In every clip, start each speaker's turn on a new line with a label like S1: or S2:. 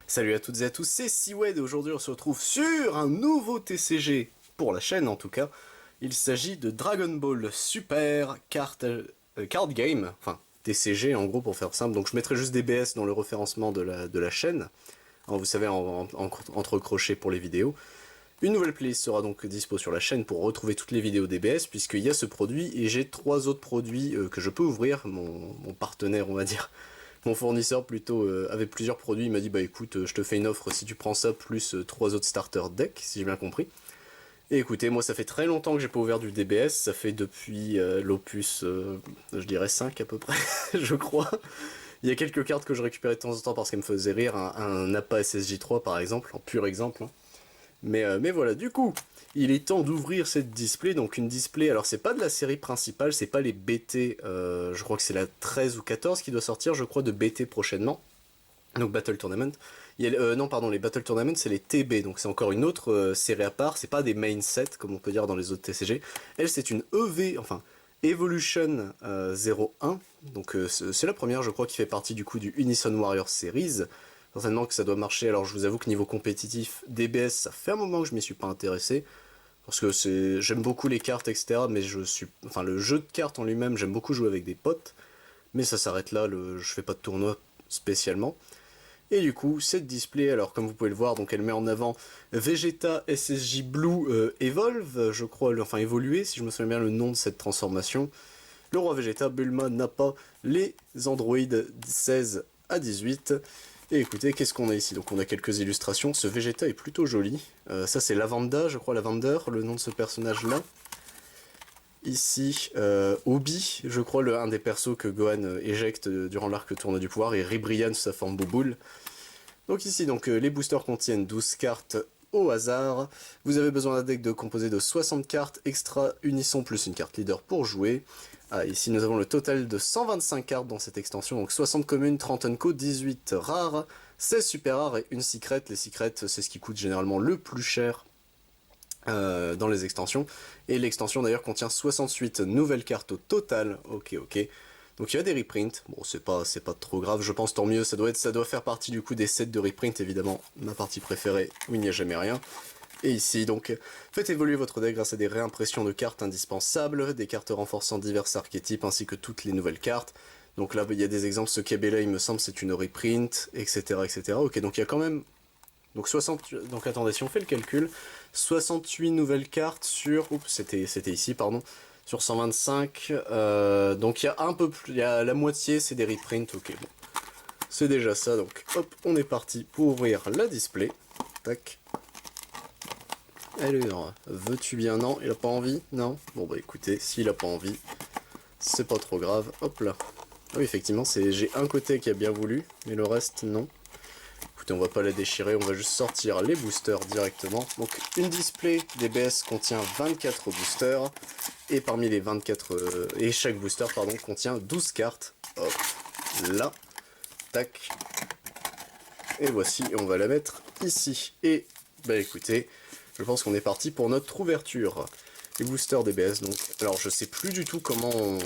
S1: Salut à toutes et à tous, c'est Siwed et aujourd'hui on se retrouve sur un nouveau TCG, pour la chaîne en tout cas. Il s'agit de Dragon Ball Super Card Game, enfin TCG en gros pour faire simple, donc je mettrai juste des BS dans le référencement de la chaîne, alors, vous savez entre crochets pour les vidéos. Une nouvelle playlist sera donc dispo sur la chaîne pour retrouver toutes les vidéos DBS puisqu'il y a ce produit et j'ai 3 autres produits que je peux ouvrir, mon partenaire on va dire. Mon fournisseur plutôt avait plusieurs produits, il m'a dit bah écoute je te fais une offre si tu prends ça plus 3 autres starter decks si j'ai bien compris. Et écoutez moi ça fait très longtemps que j'ai pas ouvert du DBS, ça fait depuis l'opus je dirais 5 à peu près je crois. Il y a quelques cartes que je récupérais de temps en temps parce qu'elles me faisaient rire, un Nappa SSJ3 par exemple, en pur exemple. Hein. Mais voilà, du coup, il est temps d'ouvrir cette display. Donc une display, alors c'est pas de la série principale, c'est pas les BT, je crois que c'est la 13 ou 14 qui doit sortir, je crois, de BT prochainement. Donc Battle Tournament. Non, pardon, les Battle Tournament, c'est les TB, donc c'est encore une autre série à part, c'est pas des main sets, comme on peut dire dans les autres TCG. Elle, c'est une EV, enfin, Evolution 01, donc c'est la première, je crois, qui fait partie du coup du Unison Warrior Series. Certainement que ça doit marcher, alors je vous avoue que niveau compétitif, DBS, ça fait un moment que je m'y suis pas intéressé, parce que j'aime beaucoup les cartes, etc., mais enfin, le jeu de cartes en lui-même, j'aime beaucoup jouer avec des potes, mais ça s'arrête là, je fais pas de tournoi spécialement. Et du coup, cette display, alors comme vous pouvez le voir, donc elle met en avant Vegeta SSJ Blue Evolve, je crois, enfin évoluer, si je me souviens bien le nom de cette transformation. Le roi Vegeta, Bulma, Nappa, les androïdes 16 à 18. Et écoutez, qu'est-ce qu'on a ici? Donc on a quelques illustrations, ce Vegeta est plutôt joli. Ça c'est Lavanda, je crois, Lavander, le nom de ce personnage-là. Ici, Obi, je crois, un des persos que Gohan éjecte durant l'arc tournoi du pouvoir, et Ribrian sous sa forme Bouboule. Donc ici, les boosters contiennent 12 cartes au hasard. Vous avez besoin d'un deck composé de 60 cartes, extra unisson plus une carte leader pour jouer. Ah, ici nous avons le total de 125 cartes dans cette extension, donc 60 communes, 30 unco, 18 rares, 16 super rares et une secret. Les secrets, c'est ce qui coûte généralement le plus cher dans les extensions. Et l'extension d'ailleurs contient 68 nouvelles cartes au total. Ok. Donc il y a des reprints, bon c'est pas trop grave, je pense tant mieux, ça doit faire partie du coup des sets de reprint évidemment, ma partie préférée où il n'y a jamais rien. Et ici donc, faites évoluer votre deck grâce à des réimpressions de cartes indispensables, des cartes renforçant divers archétypes ainsi que toutes les nouvelles cartes. Donc là il y a des exemples, ce KB là il me semble c'est une reprint, etc. Ok donc il y a quand même donc 60, donc attendez, si on fait le calcul, 68 nouvelles cartes sur, oups, c'était ici, pardon, sur 125, donc il y a un peu plus, il y a la moitié, c'est des reprints, ok, bon, c'est déjà ça, donc hop, on est parti pour ouvrir la display, tac. Alors, veux-tu bien? Non, il a pas envie? Non? Bon bah écoutez, s'il a pas envie, c'est pas trop grave, hop là. Ah oui, effectivement, j'ai un côté qui a bien voulu, mais le reste, non. Écoutez, on va pas la déchirer, on va juste sortir les boosters directement. Donc une display DBS contient 24 boosters, et parmi les 24... et chaque booster, pardon, contient 12 cartes. Hop, là, tac. Et voici, on va la mettre ici. Et, bah écoutez, je pense qu'on est parti pour notre ouverture. Les boosters DBS, donc... Alors je sais plus du tout comment on...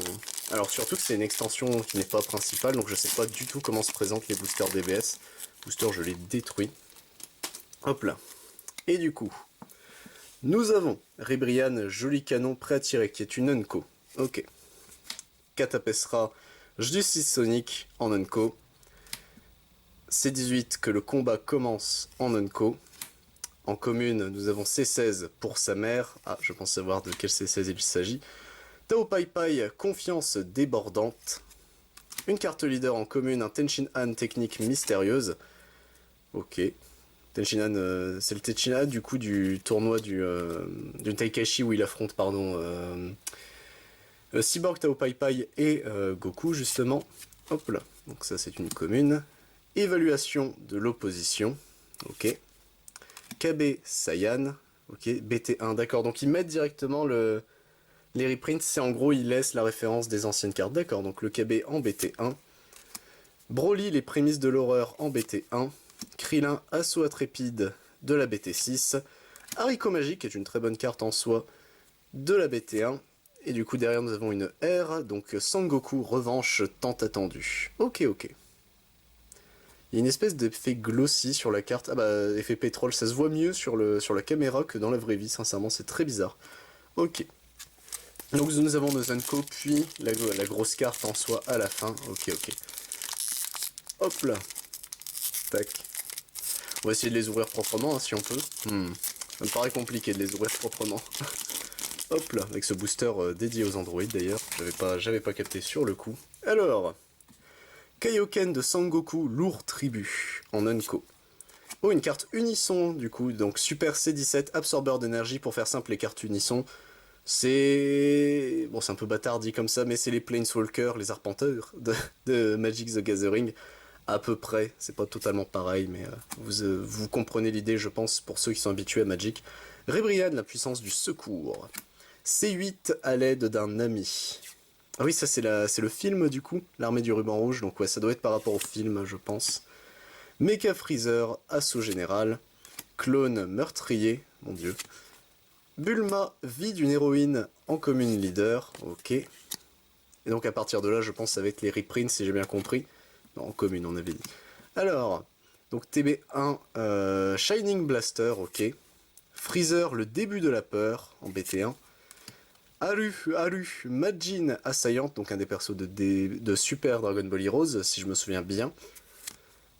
S1: Alors surtout que c'est une extension qui n'est pas principale, donc je sais pas du tout comment se présentent les boosters DBS. Booster, je l'ai détruit. Hop là. Et du coup, nous avons Ribrian, joli canon prêt à tirer, qui est une Unco. Ok. Catapesra, Justice Sonic en Unco. C18, que le combat commence en Unco. En commune, nous avons C16 pour sa mère. Ah, je pense savoir de quel C16 il s'agit. Tao Pai Pai, confiance débordante. Une carte leader en commune, un Tenshin Han technique mystérieuse. Ok. Tenshinhan, c'est le Tenshinhan du coup du tournoi du Taikashi où il affronte Cyborg, Tao Pai Pai et Goku justement. Hop là, donc ça c'est une commune. Évaluation de l'opposition, ok. KB Saiyan, ok. BT1, d'accord, donc ils mettent directement les reprints, c'est en gros ils laissent la référence des anciennes cartes, d'accord, donc le KB en BT1. Broly, les prémices de l'horreur en BT1. Krillin, assaut intrépide de la BT6. Haricot Magique est une très bonne carte en soi de la BT1. Et du coup derrière nous avons une R, donc Sangoku, revanche tant attendue. Ok. Il y a une espèce d'effet glossy sur la carte. Ah bah, effet pétrole, ça se voit mieux sur la caméra que dans la vraie vie, sincèrement, c'est très bizarre. Ok. Donc nous avons nos Zenko, puis la grosse carte en soi à la fin. Ok, ok. Hop là. Tac. On va essayer de les ouvrir proprement, hein, si on peut. Ça me paraît compliqué de les ouvrir proprement. Hop là, avec ce booster dédié aux Android d'ailleurs. J'avais pas capté sur le coup. Alors, Kaioken de Sangoku, lourd tribut, en Unco. Oh, une carte unisson du coup, donc Super C17, absorbeur d'énergie, pour faire simple, les cartes unisson. C'est... Bon, c'est un peu bâtard dit comme ça, mais c'est les Planeswalkers, les arpenteurs de Magic the Gathering. À peu près, c'est pas totalement pareil, mais vous comprenez l'idée, je pense, pour ceux qui sont habitués à Magic. Rébriane, la puissance du secours. C8 à l'aide d'un ami. Ah oui, ça c'est le film du coup, l'armée du ruban rouge, donc ouais, ça doit être par rapport au film, je pense. Mecha Freezer, assaut général. Clone meurtrier, mon dieu. Bulma, vie d'une héroïne en commune leader, ok. Et donc à partir de là, je pense que ça va être les reprints, si j'ai bien compris. Non, en commune, on avait dit. Alors, donc TB1, Shining Blaster, ok. Freezer, le début de la peur, en BT1. Haru, Majin assaillante, donc un des persos de Super Dragon Ball Heroes, si je me souviens bien.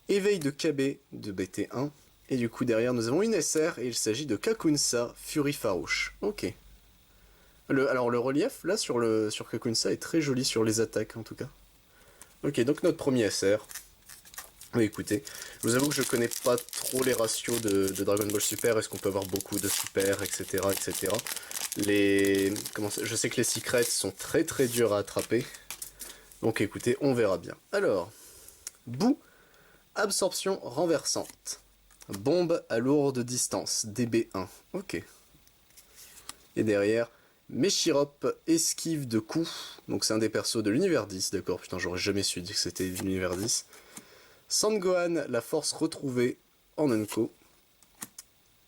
S1: Éveil de KB de BT1. Et du coup, derrière, nous avons une SR, et il s'agit de Kakunsa, Furie farouche. Ok. Alors, le relief, là, sur Kakunsa, est très joli sur les attaques, en tout cas. Ok, donc notre premier SR. Oui, écoutez, je vous avoue que je connais pas trop les ratios de Dragon Ball Super, est-ce qu'on peut avoir beaucoup de Super, etc., etc. Je sais que les secrets sont très très durs à attraper, donc écoutez, on verra bien. Alors, boue, absorption renversante. Bombe à lourde distance, DB1, ok. Et derrière, Meshirop, esquive de coups, donc c'est un des persos de l'univers 10, d'accord, putain, j'aurais jamais su dire que c'était l'univers 10. Sangohan, la force retrouvée en Unco.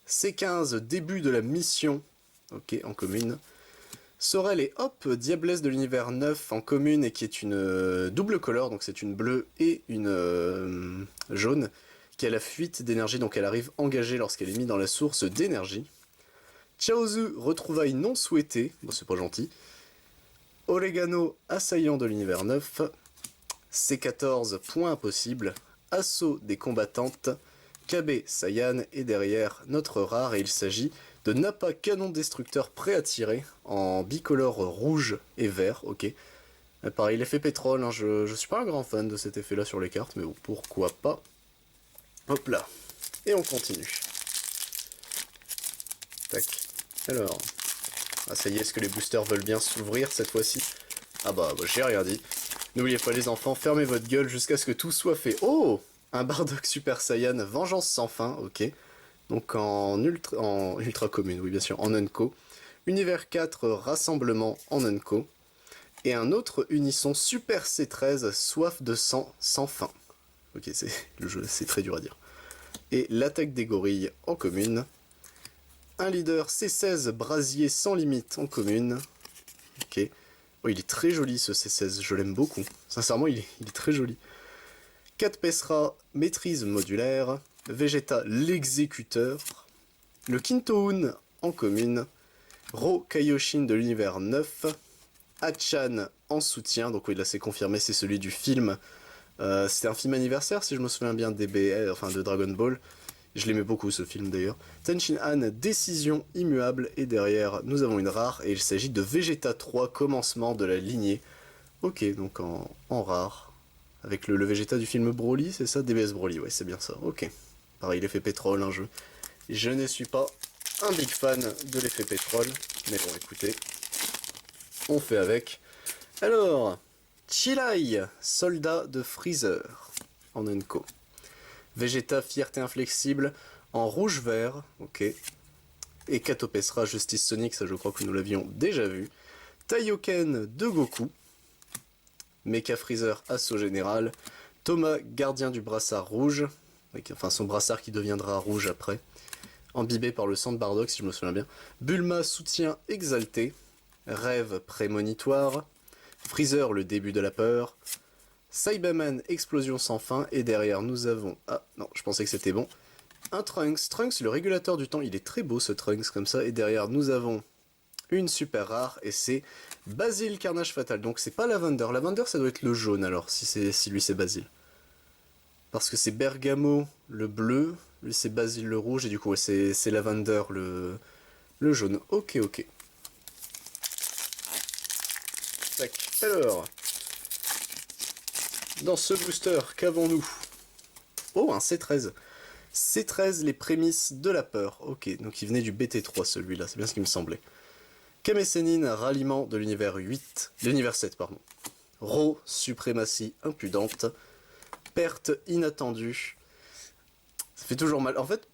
S1: C15, début de la mission, ok, en commune. Sorel et Hop, diablesse de l'univers 9 en commune, et qui est une double couleur, donc c'est une bleue et une jaune, qui a la fuite d'énergie, donc elle arrive engagée lorsqu'elle est mise dans la source d'énergie. Chaozu, retrouvailles non souhaitées, bon c'est pas gentil. Oregano, assaillant de l'univers 9. C14, point impossible. Assaut des combattantes. KB Saiyan, et derrière notre rare, et il s'agit de Nappa, canon destructeur prêt à tirer, en bicolore rouge et vert, ok. Pareil, l'effet pétrole, hein, je suis pas un grand fan de cet effet là sur les cartes, mais bon, pourquoi pas. Hop là, et on continue. Tac, alors, ah ça y est, est-ce que les boosters veulent bien s'ouvrir cette fois-ci? Ah bah j'ai rien dit. N'oubliez pas les enfants, fermez votre gueule jusqu'à ce que tout soit fait. Oh, un Bardock Super Saiyan, vengeance sans fin, ok. Donc en ultra commune, oui bien sûr, en Unco. Univers 4, rassemblement en Unco. Et un autre unisson Super C13, soif de sang sans fin. Ok, le jeu, c'est très dur à dire. Et l'attaque des gorilles en commune. Un leader C16, brasier sans limite en commune. Ok. Oh, il est très joli ce C16, je l'aime beaucoup. Sincèrement, il est très joli. 4 Pesra, maîtrise modulaire. Vegeta, l'exécuteur. Le Kintoun en commune. Ro Kaioshin de l'univers 9. Hachan en soutien, donc oui là c'est confirmé, c'est celui du film. C'était un film anniversaire si je me souviens bien de Dragon Ball. Je l'aimais beaucoup ce film d'ailleurs. Tenshin Han, décision immuable, et derrière nous avons une rare, et il s'agit de Vegeta 3, commencement de la lignée. Ok, donc en rare. Avec le Vegeta du film Broly, c'est ça? DBS Broly, ouais c'est bien ça, ok. Pareil, l'effet pétrole, un jeu. Je ne suis pas un big fan de l'effet pétrole, mais bon écoutez, on fait avec. Alors, Chilai, soldat de Freezer, en Enco. Vegeta, fierté inflexible, en rouge-vert, ok. Et Katopesra, justice sonique, ça je crois que nous l'avions déjà vu. Taioken de Goku. Mecha Freezer, assaut général. Thomas, gardien du brassard rouge. Enfin, son brassard qui deviendra rouge après. Imbibé par le sang de Bardock, si je me souviens bien. Bulma, soutien exalté. Rêve prémonitoire. Freezer, le début de la peur. Cyberman, explosion sans fin, et derrière nous avons... Ah non, je pensais que c'était bon. Un Trunks, Trunks le régulateur du temps, il est très beau ce Trunks comme ça, et derrière nous avons une super rare, et c'est Basil Carnage Fatal, donc c'est pas Lavender, Lavender ça doit être le jaune alors, si lui c'est Basil. Parce que c'est Bergamo le bleu, lui c'est Basil le rouge, et du coup c'est Lavender le jaune, ok. Tac, alors... Dans ce booster, qu'avons-nous? Oh, un C13. C13, les prémices de la peur. Ok, donc il venait du BT3 celui-là, c'est bien ce qui me semblait. Kamesenin, ralliement de l'univers 8. L'univers 7, pardon. Ro, suprématie impudente. Perte inattendue. Ça fait toujours mal. En fait,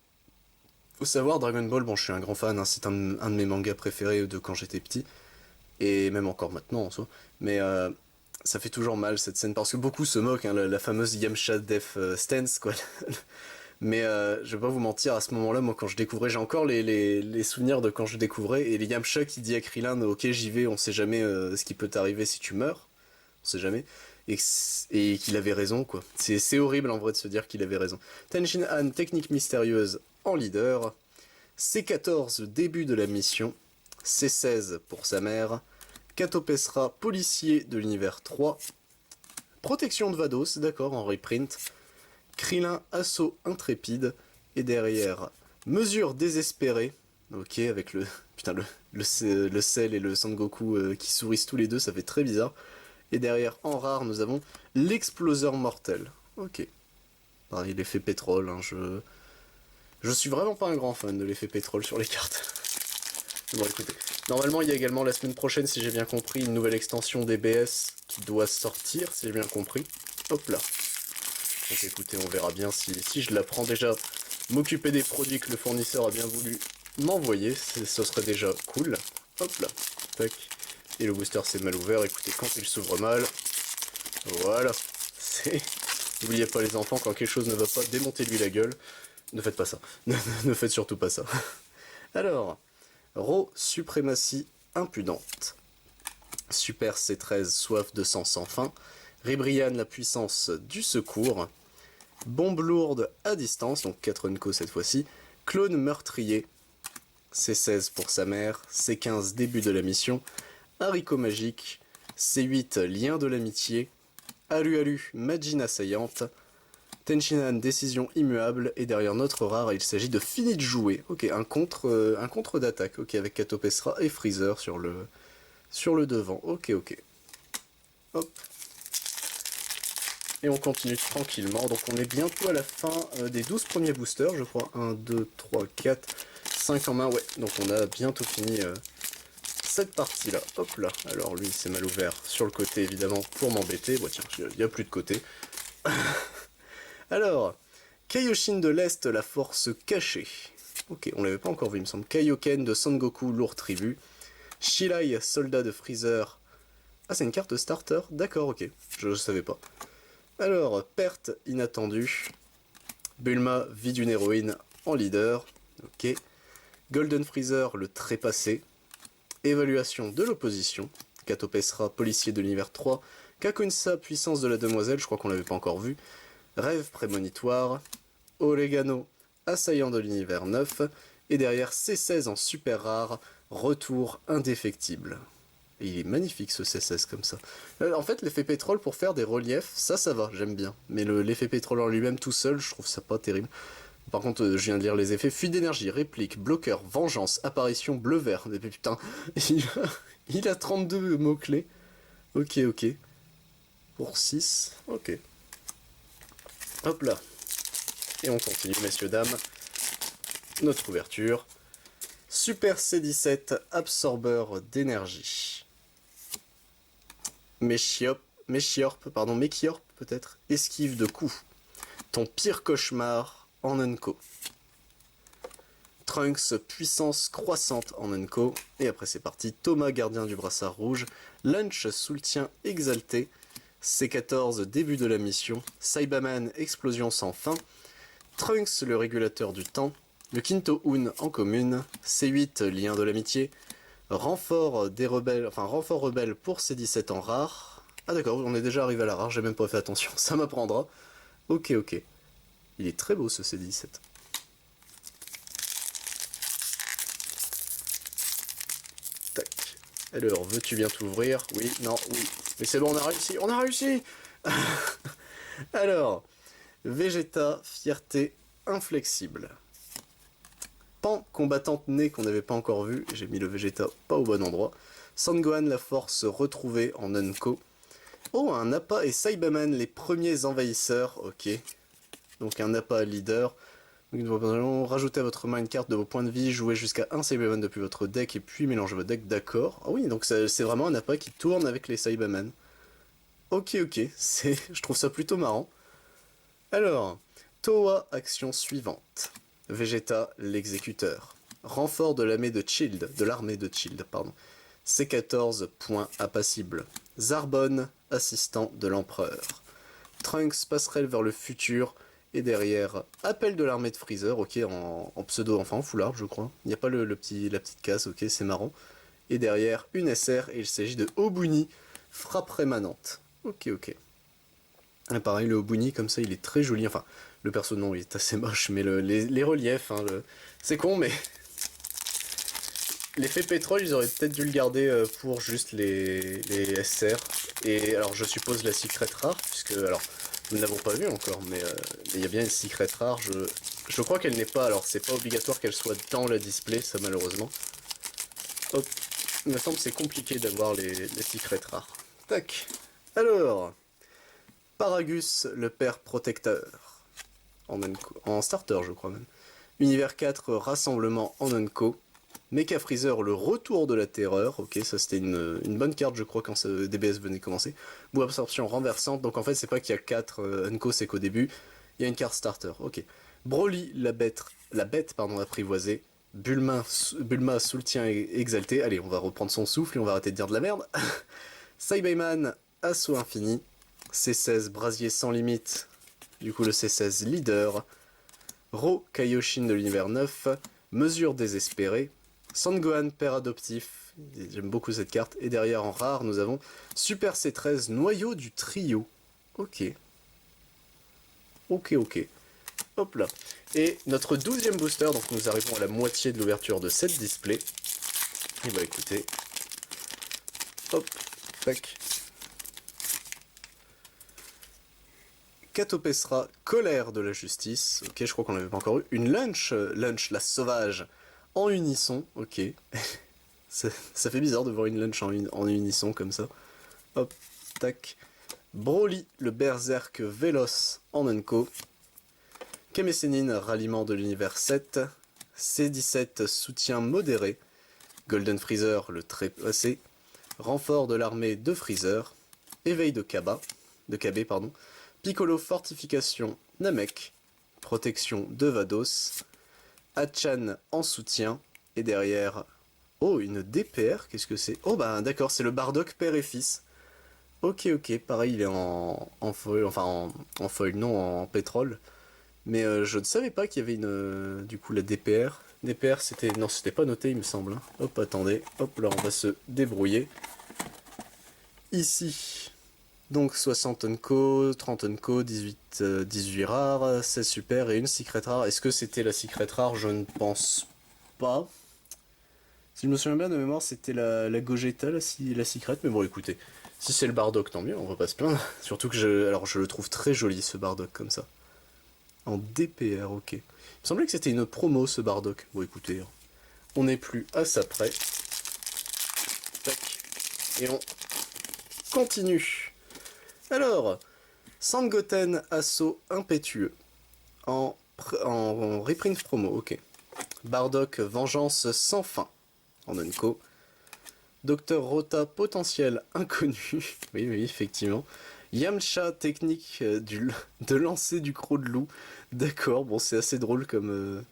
S1: faut savoir, Dragon Ball, bon je suis un grand fan, hein, c'est un de mes mangas préférés de quand j'étais petit. Et même encore maintenant en soi. Mais ça fait toujours mal cette scène parce que beaucoup se moquent, hein, la fameuse Yamcha Death Stance quoi. Mais je vais pas vous mentir, à ce moment-là, moi quand je découvrais, j'ai encore les souvenirs de quand je découvrais, et les Yamcha qui dit à Krillin, ok j'y vais, on sait jamais ce qui peut t'arriver si tu meurs, on sait jamais, et qu'il avait raison quoi. C'est horrible en vrai de se dire qu'il avait raison. Tenshin Han, technique mystérieuse en leader, C14 début de la mission, C16 pour sa mère, Kato Pesra, policier de l'univers 3, protection de Vados, d'accord, en reprint, Krillin, assaut intrépide, et derrière, mesure désespérée, ok, avec le putain le Cell et le Sangoku qui sourissent tous les deux, ça fait très bizarre, et derrière, en rare, nous avons l'exploseur mortel, ok, pareil, l'effet pétrole, hein, je suis vraiment pas un grand fan de l'effet pétrole sur les cartes. Bon écoutez, normalement il y a également la semaine prochaine, si j'ai bien compris, une nouvelle extension DBS qui doit sortir, si j'ai bien compris. Hop là. Donc écoutez, on verra bien si je la prends déjà. M'occuper des produits que le fournisseur a bien voulu m'envoyer, ce serait déjà cool. Hop là. Tac. Et le booster c'est mal ouvert, écoutez, quand il s'ouvre mal, voilà. N'oubliez pas les enfants, quand quelque chose ne va pas, démontez-lui la gueule. Ne faites pas ça. Ne faites surtout pas ça. Alors... Ro, suprématie impudente. Super C13, soif de sang sans fin. Ribrian, la puissance du secours. Bombe lourde à distance, donc 4 Unco cette fois-ci. Clone meurtrier. C16 pour sa mère. C15, début de la mission. Haricot magique. C8, lien de l'amitié. Alu, Magine assaillante. Tenshinhan, décision immuable, et derrière notre rare, il s'agit de fini de jouer. Ok, un contre d'attaque, ok, avec Kato Pesra et Freezer sur le devant. Ok. Hop. Et on continue tranquillement, donc on est bientôt à la fin des 12 premiers boosters, je crois. 1, 2, 3, 4, 5 en main, ouais. Donc on a bientôt fini cette partie-là. Hop là, alors lui, c'est mal ouvert sur le côté, évidemment, pour m'embêter. Bon tiens, il n'y a plus de côté. Alors, Kaioshin de l'Est, la force cachée. Ok, on l'avait pas encore vu, il me semble. Kaioken de Sangoku, lourd tribut. Shilai, soldat de Freezer. Ah, c'est une carte starter? D'accord, ok. Je savais pas. Alors, perte inattendue. Bulma, vie d'une héroïne en leader. Ok. Golden Freezer, le trépassé. Évaluation de l'opposition. Kato Pesra, policier de l'univers 3. Kakunsa, puissance de la demoiselle, je crois qu'on l'avait pas encore vu. Rêve prémonitoire, Oregano, assaillant de l'univers 9, et derrière C16 en super rare, retour indéfectible. Et il est magnifique ce C16 comme ça. En fait, l'effet pétrole pour faire des reliefs, ça va, j'aime bien. Mais l'effet pétrole en lui-même tout seul, je trouve ça pas terrible. Par contre, je viens de lire les effets. Fuite d'énergie, réplique, bloqueur, vengeance, apparition, bleu-vert. Mais putain, il a 32 mots-clés. Ok. Pour 6, ok. Hop là. Et on continue, messieurs, dames. Notre ouverture. Super C17, absorbeur d'énergie. Mechiorp peut-être. Esquive de coups. Ton pire cauchemar en Unco. Trunks, puissance croissante en Unco. Et après c'est parti. Thomas, gardien du brassard rouge. Lunch, soutien exalté. C14, début de la mission. Cyberman, explosion sans fin. Trunks, le régulateur du temps. Le Quinto Un en commune. C8, lien de l'amitié. Renfort des rebelles, renfort rebelle pour C17 en rare. Ah d'accord, on est déjà arrivé à la rare, j'ai même pas fait attention, ça m'apprendra. Ok, ok. Il est très beau ce C17. Tac. Alors, veux-tu bien t'ouvrir? Oui, non, oui. Mais c'est bon, on a réussi, on a réussi. Alors, Vegeta, fierté inflexible. Pan, combattante née qu'on n'avait pas encore vu, j'ai mis le Vegeta pas au bon endroit. Sangohan, la force retrouvée en Unko. Oh, un Nappa et Saibaman, les premiers envahisseurs, ok. Donc un Nappa leader. Rajoutez à votre main une carte de vos points de vie, jouez jusqu'à un Saibaman depuis votre deck et puis mélangez votre deck, d'accord. Ah oui, donc c'est vraiment un Nappa qui tourne avec les Saibaman. Ok, ok, je trouve ça plutôt marrant. Alors, Toa, action suivante. Vegeta, l'exécuteur. Renfort de l'armée de Child, pardon. C14, point impassible. Zarbon, assistant de l'empereur. Trunks, passerelle vers le futur. Et derrière, appel de l'armée de Freezer, ok, en pseudo, enfin en foulard, je crois. Il n'y a pas la petite case, ok, c'est marrant. Et derrière, une SR, et il s'agit de Obuni, frappe rémanente. Ok, ok. Et pareil, le Obuni, comme ça, il est très joli. Enfin, le perso, non, il est assez moche, mais les reliefs, hein, c'est con, mais... L'effet pétrole, ils auraient peut-être dû le garder pour juste les SR. Et alors, je suppose la secret rare, puisque... Alors, nous ne l'avons pas vu encore, mais il y a bien une secret rare. Je crois qu'elle n'est pas... Alors, c'est pas obligatoire qu'elle soit dans le display, ça, malheureusement. Hop. Il me semble que c'est compliqué d'avoir les secrets rares. Tac. Alors... Paragus, le père protecteur. En starter, je crois même. Univers 4, rassemblement en Unco. Mecha Freezer, le retour de la terreur. Ok, ça c'était une bonne carte, je crois, quand ce DBS venait de commencer. Boue absorption renversante. Donc en fait, c'est pas qu'il y a 4 Unco, c'est qu'au début, il y a une carte starter. Ok. Broly, la bête apprivoisée. Bulma, soutien exalté. Allez, on va reprendre son souffle et on va arrêter de dire de la merde. Saibaman, assaut infini. C16, brasier sans limite. Du coup, le C16 leader. Ro Kaioshin de l'univers 9. Mesure désespérée. Sangohan, père adoptif. J'aime beaucoup cette carte. Et derrière, en rare, nous avons Super C13, noyau du trio. Ok. Ok, ok. Hop là. Et notre 12e booster, donc nous arrivons à la moitié de l'ouverture de cette display. Et bah écoutez. Hop. Tac. Catopesra, colère de la justice. Ok, je crois qu'on l'avait pas encore eu. Une Lunch, la sauvage, en unisson. Ok. ça fait bizarre de voir une Lunch en unisson comme ça. Hop, tac. Broly, le berserk véloce en Unco. Kamesenin, ralliement de l'univers 7. C17, soutien modéré. Golden Freezer, le trépassé. Renfort de l'armée de Freezer. Éveil de KB, pardon. Piccolo, fortification, Namek, protection de Vados, Hachan en soutien, et derrière, oh, une DPR, qu'est-ce que c'est? Oh bah d'accord, c'est le Bardock père et fils. Ok, ok, pareil, il est en foil, enfin en foil, non, en pétrole. Mais je ne savais pas qu'il y avait du coup la DPR. DPR, c'était... Non, c'était pas noté, il me semble. Hein. Hop, attendez, hop, là, on va se débrouiller. Ici... Donc 60 Unco, 30 Unco, 18 rares, 16 super et une secret rare. Est-ce que c'était la secret rare? Je ne pense pas. Si je me souviens bien de mémoire, c'était la Gogeta, la secret. Mais bon, écoutez, si c'est le Bardock, tant mieux, on va pas se plaindre. Surtout que je le trouve très joli, ce Bardock, comme ça. En DPR, ok. Il me semblait que c'était une promo, ce Bardock. Bon, écoutez, on n'est plus à ça près. Tac. Et on continue. Alors, Sangoten, assaut impétueux. En reprint promo, ok. Bardock, vengeance sans fin. En Unco. Docteur Rota, potentiel inconnu. Oui, oui, effectivement. Yamcha, technique de lancer du croc de loup. D'accord, bon, c'est assez drôle comme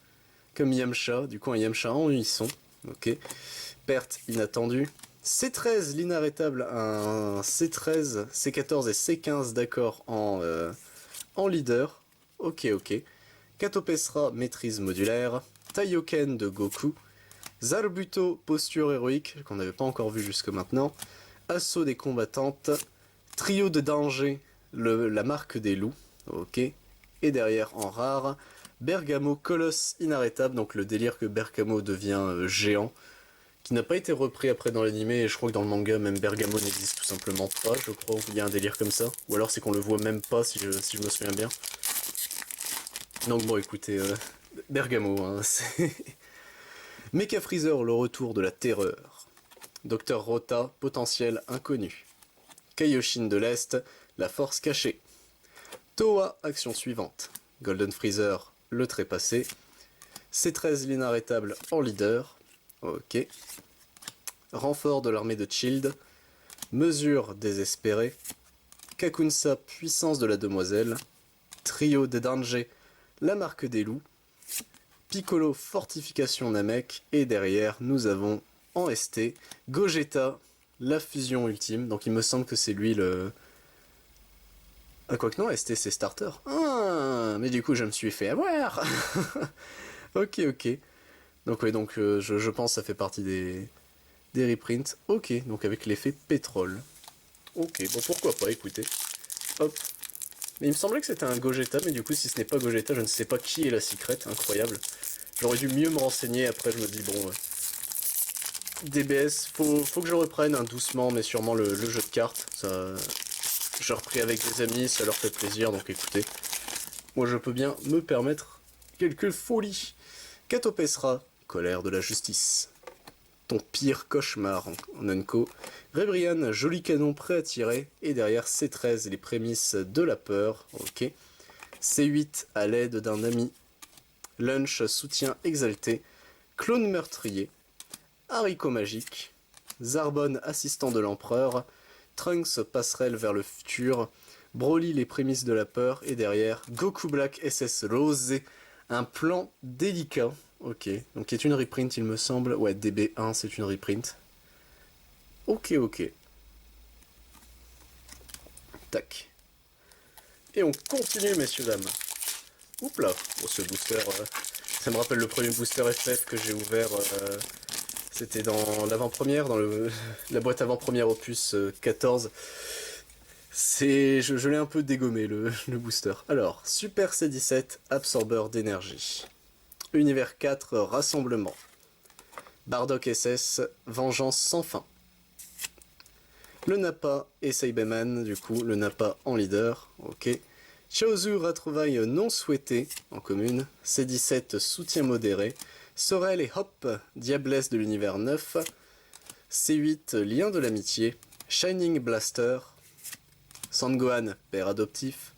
S1: Yamcha. Du coup, un Yamcha en unisson. Ok. Perte inattendue. C13, l'inarrêtable, un C13, C14 et C15 d'accord en leader. Ok, ok. Katopesra, maîtrise modulaire. Taioken de Goku. Zarbuto, posture héroïque, qu'on n'avait pas encore vu jusque maintenant. Assaut des combattantes. Trio de danger, la marque des loups, ok. Et derrière, en rare, Bergamo, colosse inarrêtable, donc le délire que Bergamo devient géant, qui n'a pas été repris après dans l'anime, et je crois que dans le manga, même Bergamo n'existe tout simplement pas, je crois qu'il y a un délire comme ça, ou alors c'est qu'on le voit même pas, si je me souviens bien. Donc bon, écoutez, Bergamo, hein, c'est... Mecha Freezer, le retour de la terreur. Docteur Rota, potentiel inconnu. Kaioshin de l'Est, la force cachée. Toa, action suivante. Golden Freezer, le trépassé. C13, l'inarrêtable en leader. Ok. Renfort de l'armée de Child. Mesure désespérée. Kakunsa, puissance de la demoiselle. Trio de Danger, la marque des loups. Piccolo, fortification Namek. Et derrière, nous avons en ST Gogeta, la fusion ultime. Donc il me semble que c'est lui le... Ah, quoique non, ST c'est starter. Ah, mais du coup je me suis fait avoir. Ok, ok. Donc ouais, donc je pense que ça fait partie des reprints. Ok, donc avec l'effet pétrole. Ok, bon pourquoi pas, écoutez. Hop. Mais il me semblait que c'était un Gogeta, mais du coup si ce n'est pas Gogeta, je ne sais pas qui est la secret, incroyable. J'aurais dû mieux me renseigner, après je me dis bon... DBS, faut que je reprenne doucement, mais sûrement le jeu de cartes. Ça, j'ai repris avec des amis, ça leur fait plaisir, donc écoutez. Moi je peux bien me permettre quelques folies. Katopesra, colère de la justice. Ton pire cauchemar en Unco. Rebrian, joli canon prêt à tirer. Et derrière C13, les prémices de la peur. Ok. C8, à l'aide d'un ami. Lunch, soutien exalté. Clone meurtrier. Haricot magique. Zarbon, assistant de l'empereur. Trunks, passerelle vers le futur. Broly, les prémices de la peur. Et derrière, Goku Black SS Rose. Un plan délicat. Ok, donc qui est une reprint il me semble. Ouais, DB1 c'est une reprint. Ok, ok. Tac. Et on continue messieurs dames. Oups là, oh, ce booster, ça me rappelle le premier booster FF que j'ai ouvert. C'était dans l'avant-première, dans la boîte avant-première opus 14. Je l'ai un peu dégommé le booster. Alors, Super C17, absorbeur d'énergie. Univers 4, rassemblement. Bardock SS, vengeance sans fin. Le Nappa et Saibaman, du coup, le Nappa en leader, ok. Chaozu, retrouvailles non souhaitées en commune. C17, soutien modéré. Sorel et Hop, diablesse de l'univers 9. C8, lien de l'amitié. Shining Blaster. Sangohan, père adoptif.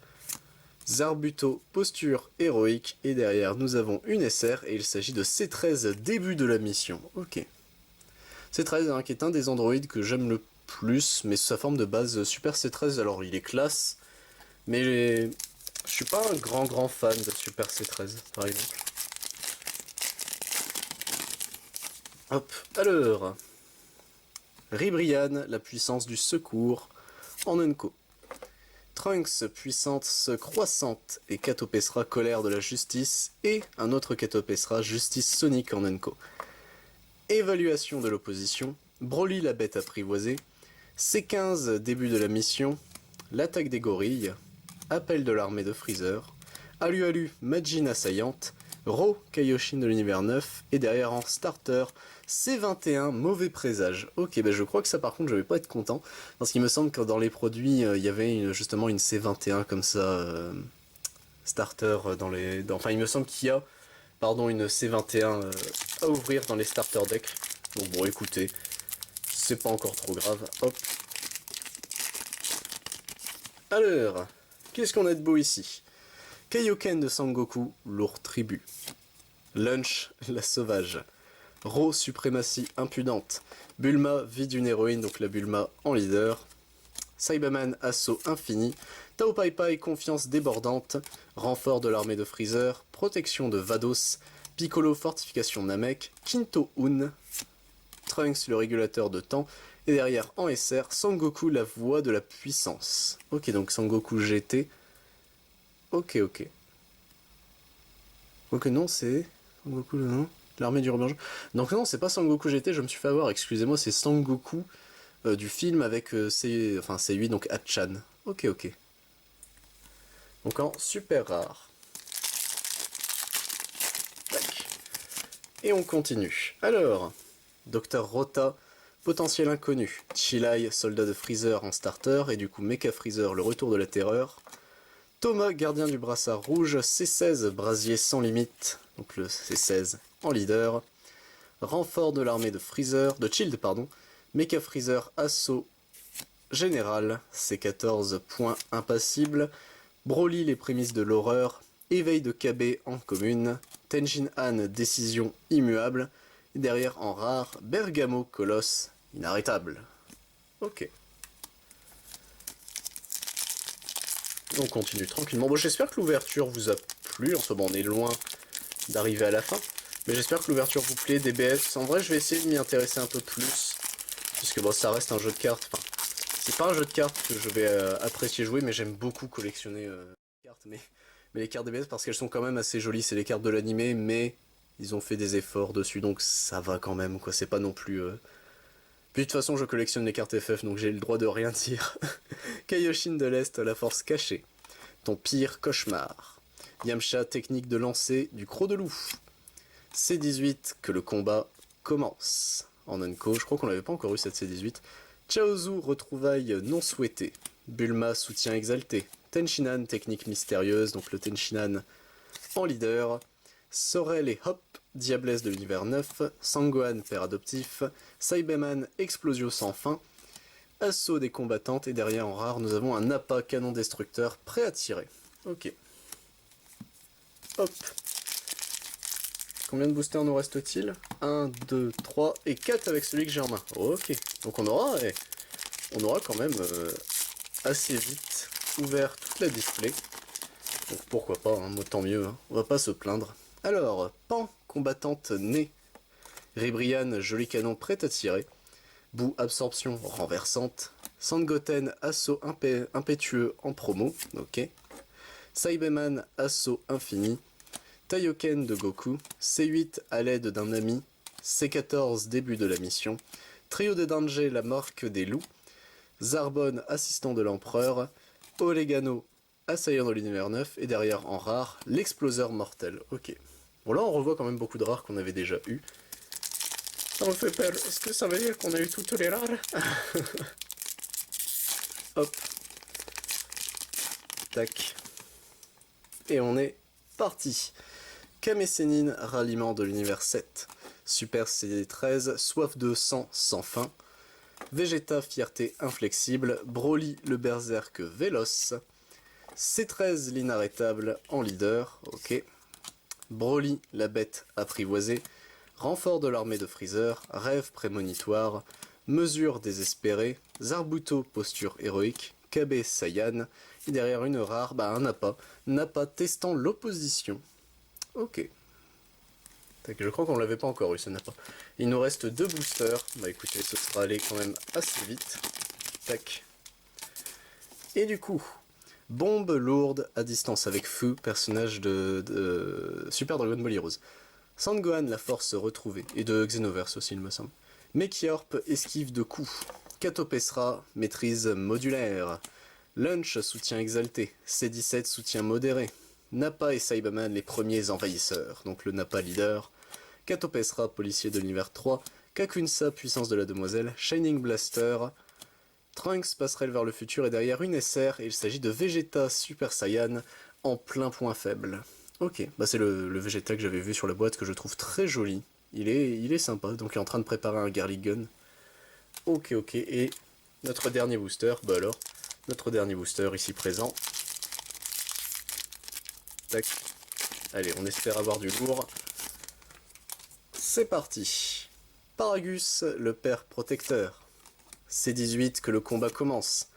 S1: Zarbuto, posture héroïque. Et derrière, nous avons une SR et il s'agit de C13, début de la mission. Ok. C13, hein, qui est un des androïdes que j'aime le plus, mais sous sa forme de base Super C13, alors il est classe, mais je suis pas un grand fan de Super C13, par exemple. Hop, alors... Ribrian, la puissance du secours, en Unco. Trunks, puissance croissante, et Katopesra, colère de la justice, et un autre Katopesra, justice sonique en Unco. Évaluation de l'opposition, Broly, la bête apprivoisée, C15, début de la mission, l'attaque des gorilles, appel de l'armée de Freezer, Alu Alu, Majin assaillante, Ro, Kaioshin de l'univers 9, et derrière en starter, C21, mauvais présage. Ok, bah je crois que ça par contre je vais pas être content, parce qu'il me semble que dans les produits, il y avait justement une C21 comme ça, starter dans les... Enfin il me semble qu'il y a, pardon, une C21 à ouvrir dans les starter decks. Donc bon écoutez, c'est pas encore trop grave, hop. Alors, qu'est-ce qu'on a de beau ici? Kaioken de Sangoku, lourd tribut. Lunch, la sauvage. Ro, suprématie impudente. Bulma, vie d'une héroïne, donc la Bulma en leader. Saibaman, assaut infini. Tao Pai Pai, confiance débordante. Renfort de l'armée de Freezer. Protection de Vados. Piccolo, fortification Namek. Kinto Un. Trunks, le régulateur de temps. Et derrière, en SR, Sangoku, la voix de la puissance. Ok, donc Sangoku GT. Ok, ok. Ok, non, c'est... Sangoku, non. L'armée du rebelle. Donc non, c'est pas Sangoku GT, je me suis fait avoir, excusez-moi, c'est Sangoku du film avec C8, donc Hatchan. Ok, ok. Donc en super rare. Tac. Et on continue. Alors, Docteur Rota, potentiel inconnu. Chilai, soldat de Freezer en starter, et du coup Mecha Freezer, le retour de la terreur. Thomas, gardien du brassard rouge. C16, brasier sans limite, donc le C16 en leader. Renfort de l'armée de Freezer, de Child, pardon. Mecha Freezer, assaut général. C14, point impassible. Broly, les prémices de l'horreur. Éveil de KB en commune. Tenjin Han, décision immuable. Et derrière en rare, Bergamo, colosse, inarrêtable. Ok. On continue tranquillement. Bon, j'espère que l'ouverture vous a plu. En ce moment, on est loin d'arriver à la fin. Mais j'espère que l'ouverture vous plaît. DBS, en vrai, je vais essayer de m'y intéresser un peu plus. Puisque bon, ça reste un jeu de cartes. Enfin, c'est pas un jeu de cartes que je vais apprécier jouer, mais j'aime beaucoup collectionner les cartes. Mais les cartes DBS, parce qu'elles sont quand même assez jolies. C'est les cartes de l'animé, mais ils ont fait des efforts dessus, donc ça va quand même, quoi. C'est pas non plus... Puis de toute façon, je collectionne les cartes FF, donc j'ai le droit de rien dire. Kaioshin de l'Est, la force cachée. Ton pire cauchemar. Yamcha, technique de lancer du croc de loup. C18, que le combat commence. En Unco, je crois qu'on n'avait pas encore eu cette C18. Chaozu, retrouvailles non souhaitées. Bulma, soutien exalté. Tenshinhan, technique mystérieuse, donc le Tenshinhan en leader. Sorel et Hop, diablesse de l'univers 9. Sangohan, père adoptif. Saibaman, explosion sans fin. Assaut des combattantes, et derrière en rare, nous avons un Nappa, canon destructeur, prêt à tirer. Ok. Hop. Combien de boosters nous reste-t-il? 1, 2, 3 et 4 avec celui que j'ai en main. Ok. Donc on aura quand même assez vite ouvert toute la display. Donc pourquoi pas, hein, tant mieux, hein. On va pas se plaindre. Alors, Pan, combattante née. Ribrian, joli canon prêt à tirer. Bou, absorption renversante. Sangoten, assaut impétueux en promo. Ok. Saibaman, assaut infini. Taioken de Goku. C8 à l'aide d'un ami. C14, début de la mission. Trio de danger, la marque des loups. Zarbon, assistant de l'empereur. Olegano, assaillant de l'univers 9. Et derrière en rare, l'exploseur mortel. Ok. Bon là on revoit quand même beaucoup de rares qu'on avait déjà eu. Ça me fait peur. Est-ce que ça veut dire qu'on a eu toutes les rares? Hop. Tac. Et on est parti. Kame Sennin, ralliement de l'univers 7. Super CD13, soif de sang sans fin. Vegeta, fierté inflexible. Broly, le berserk véloce. C13, l'inarrêtable en leader. Ok. Broly, la bête apprivoisée. Renfort de l'armée de Freezer, rêve prémonitoire, mesure désespérée, Zarbuto, posture héroïque, KB Saiyan, et derrière une rare, un Nappa testant l'opposition. Ok. Tac, je crois qu'on l'avait pas encore eu ce Nappa. Il nous reste 2 boosters, bah écoutez, ce sera allé quand même assez vite. Tac. Et du coup, bombe lourde à distance avec Fu, personnage de Super Dragon Ball Heroes. Sangohan, la force retrouvée, et de Xenoverse aussi il me semble. Mekiorp, esquive de coups. Katopesra, maîtrise modulaire. Lunch, soutien exalté. C17, soutien modéré. Nappa et Saibaman, les premiers envahisseurs, donc le Nappa leader. Katopesra, policier de l'univers 3. Kakunsa, puissance de la demoiselle. Shining Blaster. Trunks, passerelle vers le futur, et derrière une SR, et il s'agit de Vegeta Super Saiyan en plein point faible. Ok, bah c'est le Vegeta que j'avais vu sur la boîte que je trouve très joli. Il est sympa, donc il est en train de préparer un Garlic Gun. Ok, ok, et notre dernier booster, bah alors, notre dernier booster ici présent. Tac. Allez, on espère avoir du lourd. C'est parti. Paragus, le père protecteur. C18, que le combat commence.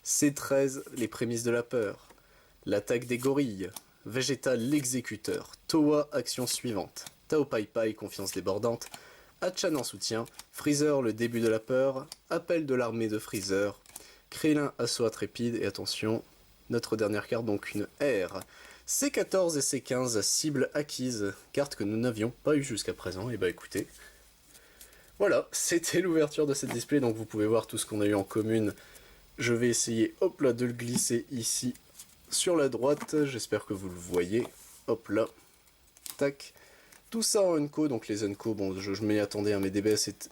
S1: C13, les prémices de la peur. L'attaque des gorilles. Vegeta, l'exécuteur. Towa, action suivante. Tao Pai Pai, confiance débordante. Hatchan en soutien. Freezer, le début de la peur. Appel de l'armée de Freezer. Krillin, assaut intrépide. Et attention, notre dernière carte, donc une R. C14 et C15, cible acquise. Carte que nous n'avions pas eu jusqu'à présent. Et bah écoutez, Voilà, c'était l'ouverture de cette display, donc vous pouvez voir tout ce qu'on a eu en commune. Je vais essayer, hop là, de le glisser ici sur la droite, j'espère que vous le voyez. Hop là, tac. Tout ça en Unco, donc les Unco, bon, je m'y attendais, hein, mais DBS c'est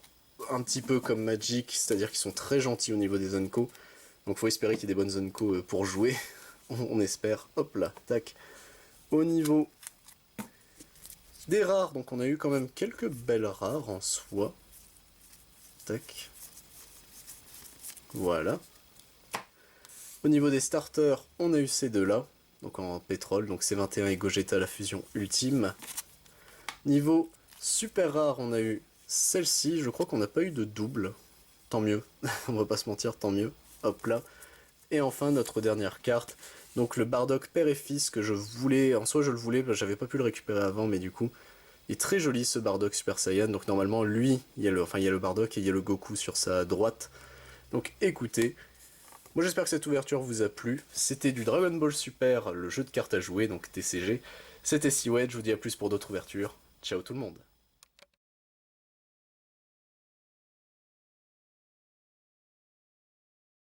S1: un petit peu comme Magic, c'est-à-dire qu'ils sont très gentils au niveau des Unco. Donc faut espérer qu'il y ait des bonnes Unco pour jouer, on espère. Hop là, tac. Au niveau des rares, donc on a eu quand même quelques belles rares en soi. Tac. Voilà. Au niveau des starters, on a eu ces deux-là, donc en pétrole, donc C21 et Gogeta la fusion ultime. Niveau super rare, on a eu celle-ci, je crois qu'on n'a pas eu de double. Tant mieux, on va pas se mentir, tant mieux. Hop là. Et enfin, notre dernière carte, donc le Bardock père et fils que je voulais, en soi je le voulais, j'avais pas pu le récupérer avant, mais du coup, il est très joli ce Bardock Super Saiyan, donc normalement lui, il y a le Bardock et il y a le Goku sur sa droite. Donc écoutez, moi j'espère que cette ouverture vous a plu, c'était du Dragon Ball Super, le jeu de cartes à jouer, donc TCG. C'était Seawed, je vous dis à plus pour d'autres ouvertures, ciao tout le monde.